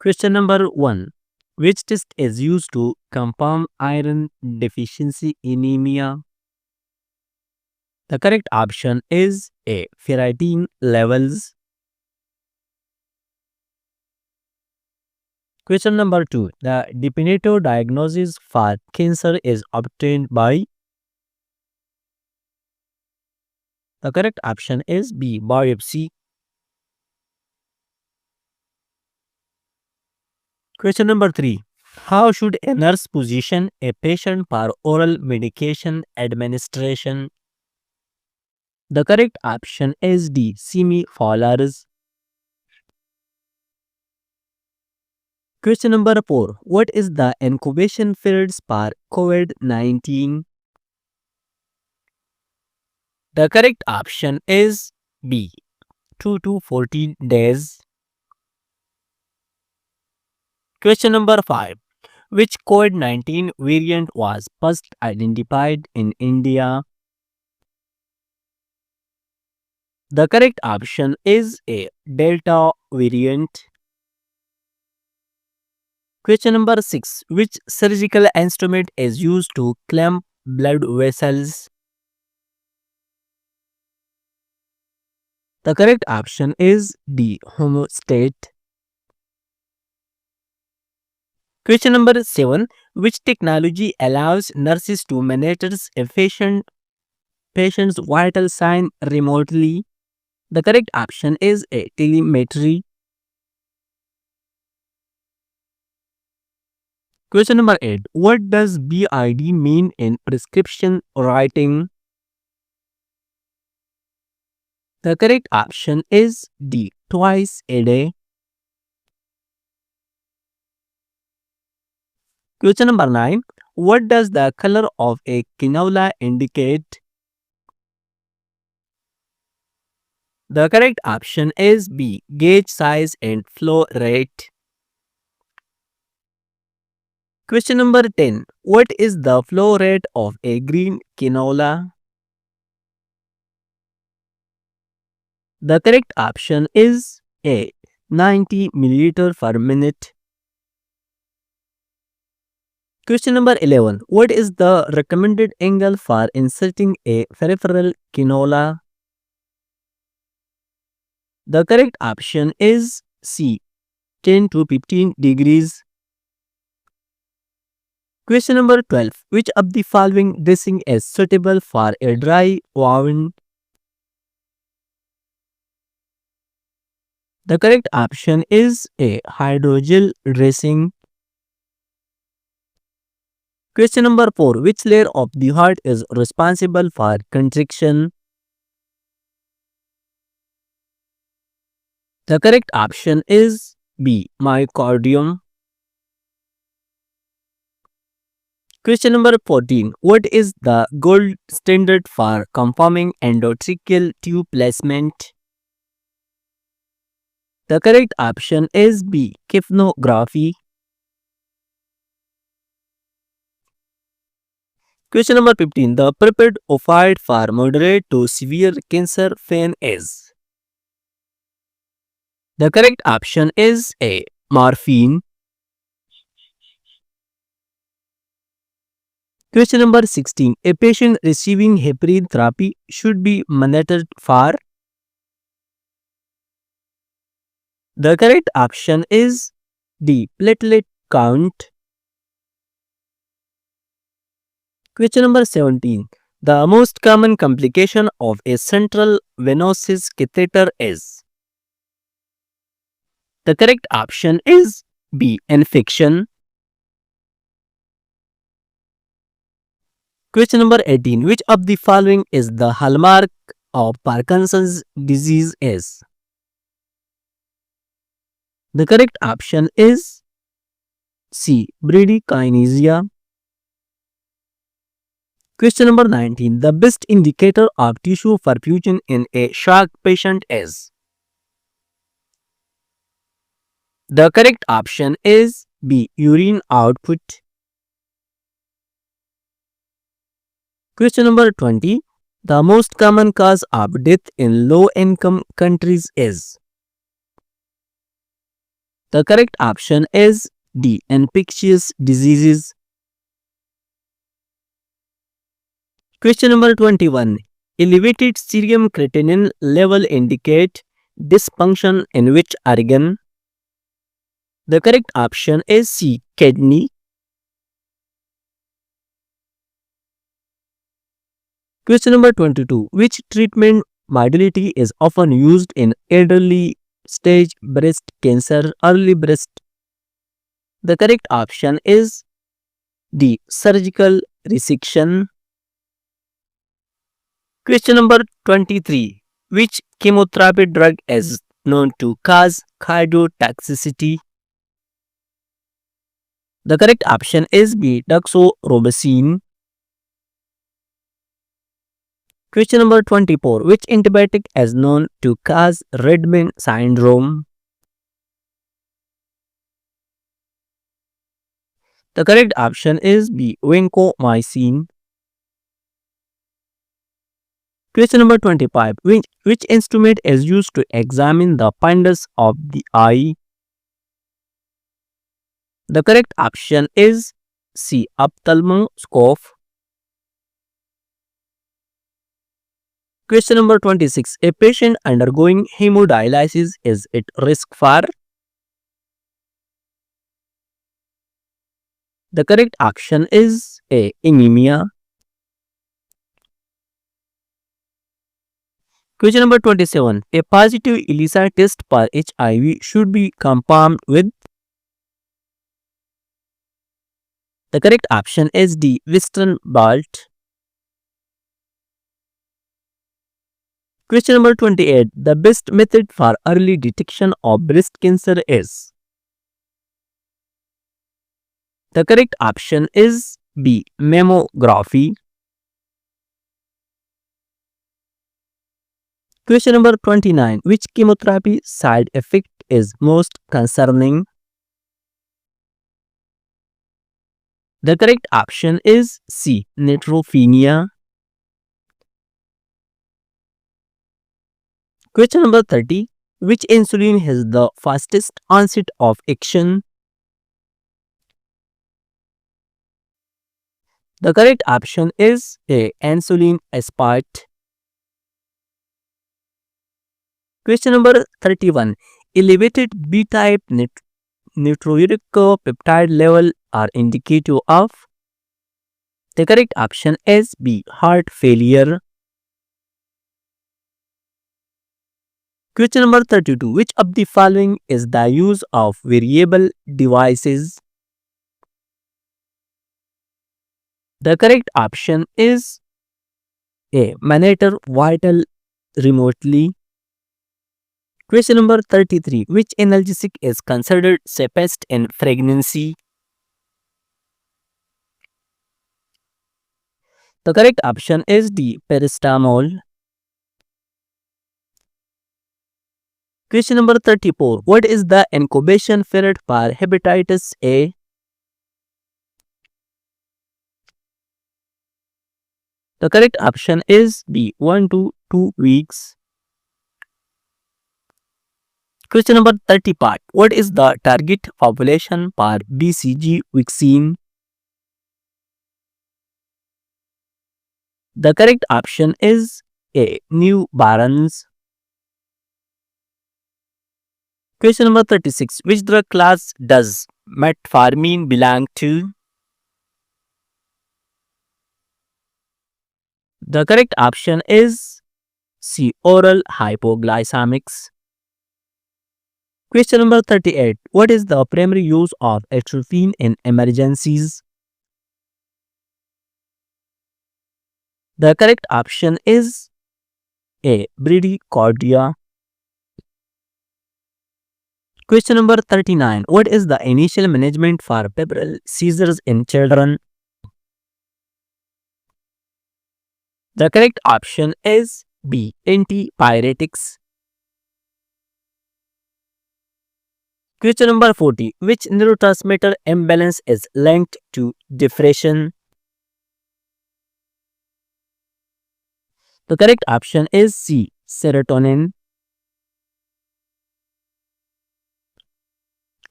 Question number 1. Which test is used to confirm iron deficiency anemia? The correct option is A. Ferritin levels. Question number 2. The definitive diagnosis for cancer is obtained by. The correct option is B. Biopsy. Question number 3. How should a nurse position a patient for oral medication administration? The correct option is D. Semifallars. Question number 4. What is the incubation period for COVID-19? The correct option is B. 2 to 14 days. Question number 5. Which COVID-19 variant was first identified in India? The correct option is A. Delta variant. Question number 6. Which surgical instrument is used to clamp blood vessels? The correct option is D. Homostat. Question number 7. Which technology allows nurses to monitor a patient's vital sign remotely? The correct option is A. Telemetry. Question number 8. What does BID mean in prescription writing? The correct option is D. Twice a day. Question number 9. What does the color of a cannula indicate? The correct option is B. Gauge size and flow rate. Question number 10. What is the flow rate of a green canola? The correct option is A. 90 milliliter per minute. Question number 11. What is the recommended angle for inserting a peripheral cannula? The correct option is C. 10 to 15 degrees. Question number 12. Which of the following dressing is suitable for a dry wound? The correct option is A. Hydrogel dressing. Question number 4. Which layer of the heart is responsible for contraction? The correct option is B. Myocardium. Question number 14. What is the gold standard for confirming endotracheal tube placement? The correct option is B. Capnography. Question number 15. The prepared opioid for moderate to severe cancer pain is. The correct option is A. Morphine. Question number 16. A patient receiving heparin therapy should be monitored for. The correct option is D. Platelet count. Question number 17. The most common complication of a central venous catheter is. The correct option is B. Infection. Question number 18. Which of the following is the hallmark of Parkinson's disease is? The correct option is C. Bradykinesia. Question number 19. The best indicator of tissue perfusion in a shock patient is. The correct option is B. Urine output. Question number 20. The most common cause of death in low-income countries is. The correct option is D. Infectious diseases. Question number 21. Elevated serum creatinine level indicate dysfunction in which organ? The correct option is C. Kidney. Question number 22. Which treatment modality is often used in elderly stage breast cancer, early breast? The correct option is D. Surgical resection. Question number 23. Which chemotherapy drug is known to cause cardiotoxicity? The correct option is B. Doxorubicin. Question number 24. Which antibiotic is known to cause Redmond syndrome? The correct option is B. Vancomycin. Question number 25. Which instrument is used to examine the fundus of the eye? The correct option is C. Ophthalmoscope. Question number 26. A patient undergoing hemodialysis is at risk for? The correct option is A. Anemia. Question number 27. A positive ELISA test for HIV should be confirmed with? The correct option is D. Western blot. Question number 28. The best method for early detection of breast cancer is? The correct option is B. Mammography. Question number 29. Which chemotherapy side effect is most concerning? The correct option is C. Neutropenia. Question number 30. Which insulin has the fastest onset of action? The correct option is A. Insulin aspart. Question number 31. Elevated B-type natriuretic peptide level are indicative of? The correct option is B. Heart failure. Question number 32. Which of the following is the use of variable devices? The correct option is A. Monitor vital remotely. Question number 33. Which analgesic is considered safest in pregnancy? The correct option is D. Paracetamol. Question number 34. What is the incubation period for hepatitis A? The correct option is B. 1 to 2 weeks. Question number 35. What is the target population for BCG vaccine? The correct option is A. Newborns. Question number 36. Which drug class does metformin belong to? The correct option is C. Oral hypoglycemics. Question number 38. What is the primary use of atropine in emergencies? The correct option is A. Bradycardia. Question number 39. What is the initial management for febrile seizures in children? The correct option is B. Antipyretics. Question number 40. Which neurotransmitter imbalance is linked to depression? The correct option is C. Serotonin.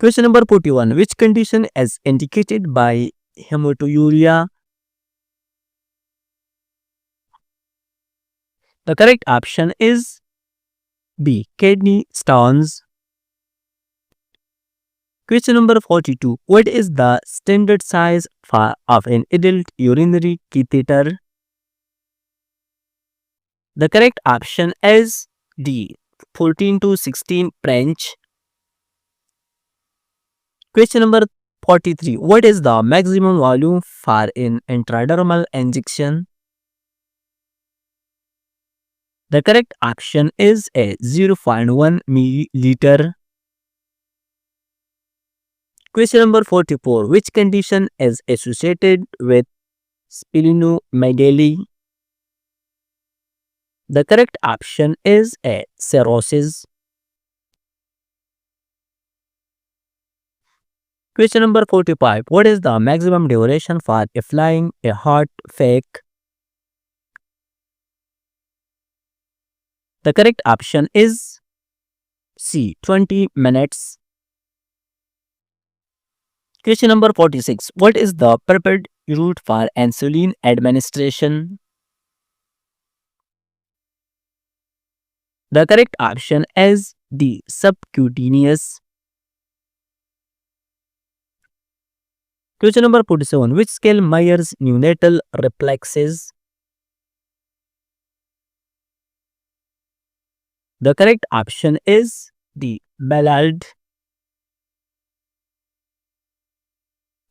Question number 41. Which condition is indicated by hematuria? The correct option is B. Kidney stones. Question number 42. What is the standard size of an adult urinary catheter? The correct option is D. 14 to 16 French. Question number 43. What is the maximum volume for an intradermal injection? The correct option is A. 0.1 milliliter. Question number 44. Which condition is associated with splenomegaly? The correct option is A. Cirrhosis. Question number 45. What is the maximum duration for applying a hot fake? The correct option is C. 20 minutes. Question number 46. What is the preferred route for insulin administration? The correct option is D. Subcutaneous. Question number 47. Which scale measures neonatal reflexes? The correct option is D. Ballard.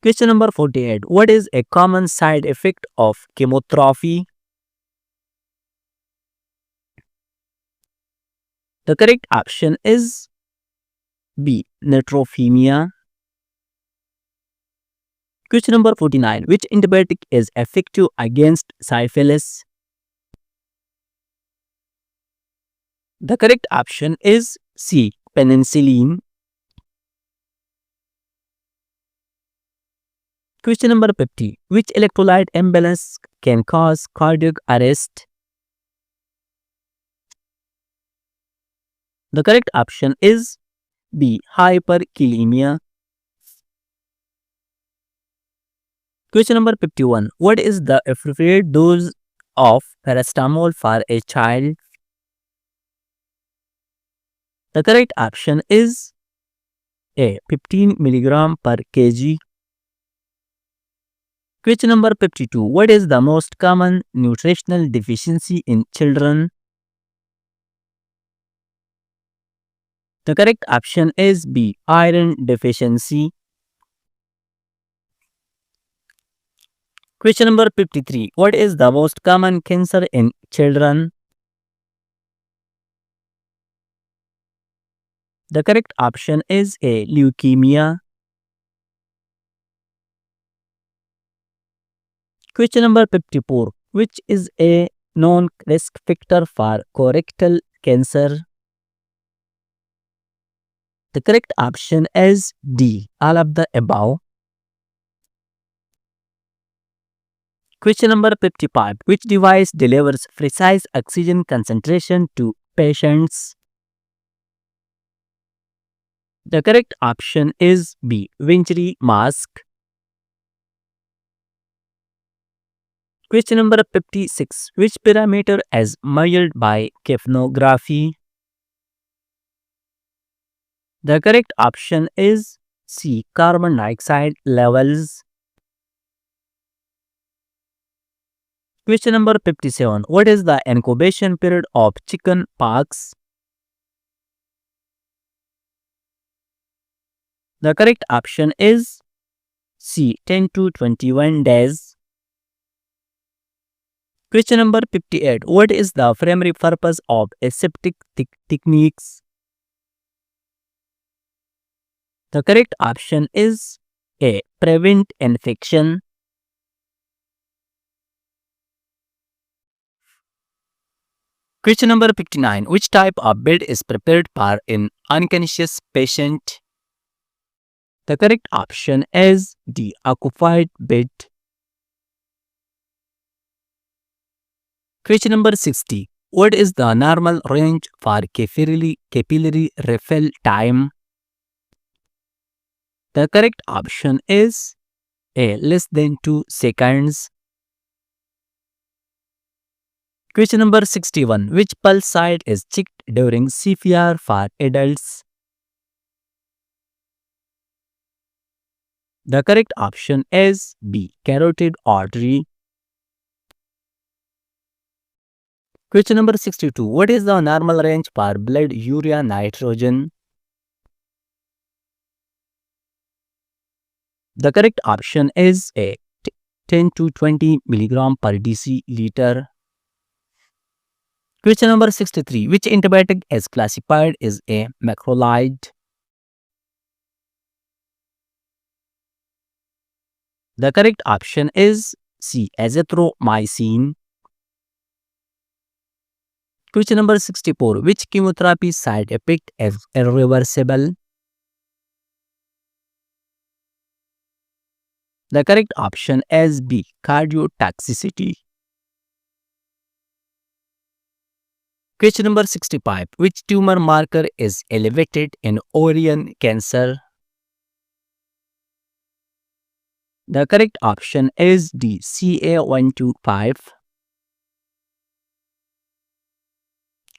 Question number 48. What is a common side effect of chemotherapy? The correct option is B. Neutropenia. Question number 49. Which antibiotic is effective against syphilis? The correct option is C. Penicillin. Question number 50. Which electrolyte imbalance can cause cardiac arrest? The correct option is B. Hyperkalemia. Question number 51. What is the appropriate dose of paracetamol for a child? The correct option is A. 15 mg per kg. Question number 52. What is the most common nutritional deficiency in children? The correct option is B. Iron deficiency. Question number 53. What is the most common cancer in children? The correct option is A. Leukemia. Question number 54. Which is a known risk factor for colorectal cancer? The correct option is D. All of the above. Question number 55. Which device delivers precise oxygen concentration to patients? The correct option is B. Venturi mask. Question number 56. Which parameter is measured by capnography? The correct option is C. Carbon dioxide levels. Question number 57. What is the incubation period of chicken pox? The correct option is C. 10 to 21 days. Question number 58. What is the primary purpose of aseptic techniques? The correct option is A. Prevent infection. Question number 59. Which type of bed is prepared for an unconscious patient? The correct option is D. Occupied bed. Question number 60. What is the normal range for capillary refill time? The correct option is A. Less than 2 seconds. Question number 61. Which pulse site is checked during CPR for adults? The correct option is B. Carotid artery. Question number 62. What is the normal range for blood urea nitrogen? The correct option is A. 10 to 20 milligram per deciliter. Question number 63. Which antibiotic is classified as a macrolide? The correct option is C. Azithromycin. Question number 64. Which chemotherapy side effect is irreversible? The correct option is B. Cardiotoxicity. Question number 65. Which tumor marker is elevated in ovarian cancer? The correct option is D. CA125.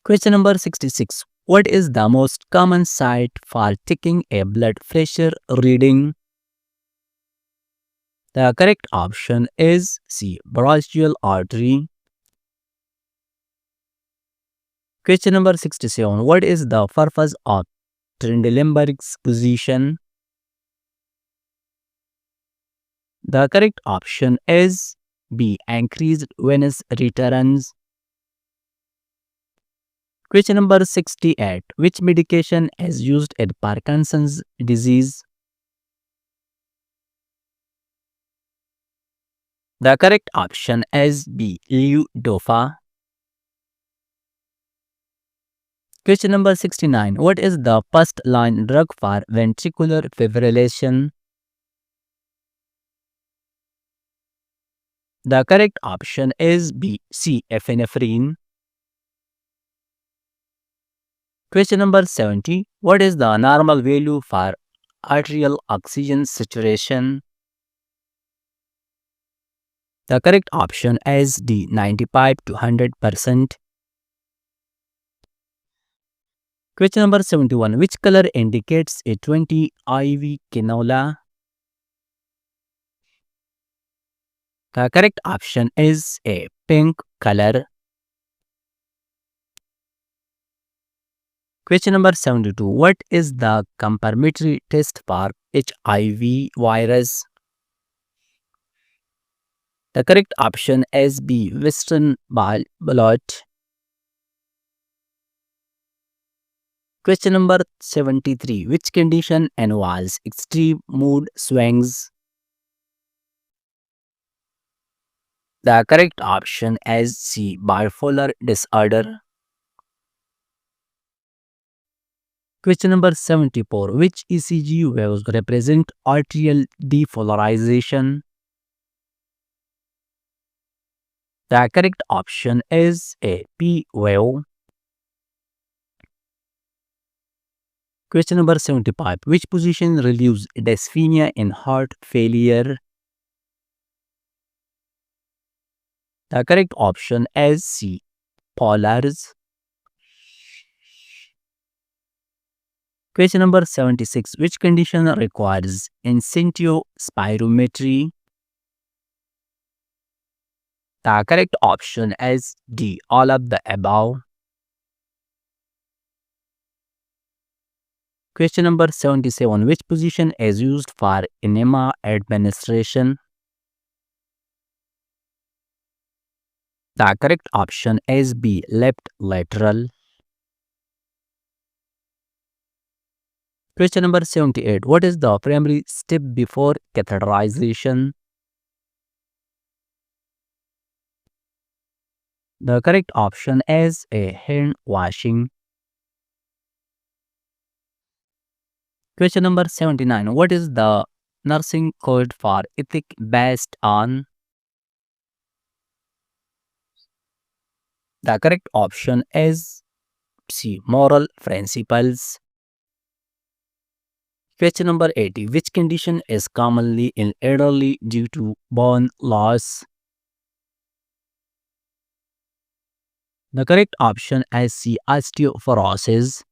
Question number 66. What is the most common site for taking a blood pressure reading? The correct option is C. Brachial artery. Question number 67. What is the purpose of Trendelenburg's position? The correct option is B. Increased venous returns. Question number 68. Which medication is used in Parkinson's disease? The correct option is B. Levodopa. Question number 69. What is the first line drug for ventricular fibrillation? The correct option is B. C. Epinephrine. Question number 70. What is the normal value for arterial oxygen saturation? The correct option is D. 95 to 100%. Question number 71. Which color indicates a 20 IV cannula? The correct option is A. Pink color. Question number 72. What is the confirmatory test for HIV virus? The correct option is B. Western blot. Question number 73. Which condition involves extreme mood swings? The correct option is C. Bipolar disorder. Question number 74. Which ECG waves represent arterial depolarization? The correct option is A. P wave. Question number 75. Which position relieves dyspnea in heart failure? The correct option is C. Polars. Question number 76. Which condition requires in situ spirometry? The correct option is D. All of the above. Question number 77. Which position is used for enema administration? The correct option is B. Left lateral. Question number 78. What is the primary step before catheterization? The correct option is A. Hand washing. Question number 79. What is the nursing code for ethic based on? The correct option is C. Moral principles. Question number 80. Which condition is commonly in elderly due to bone loss? The correct option is C, osteoporosis.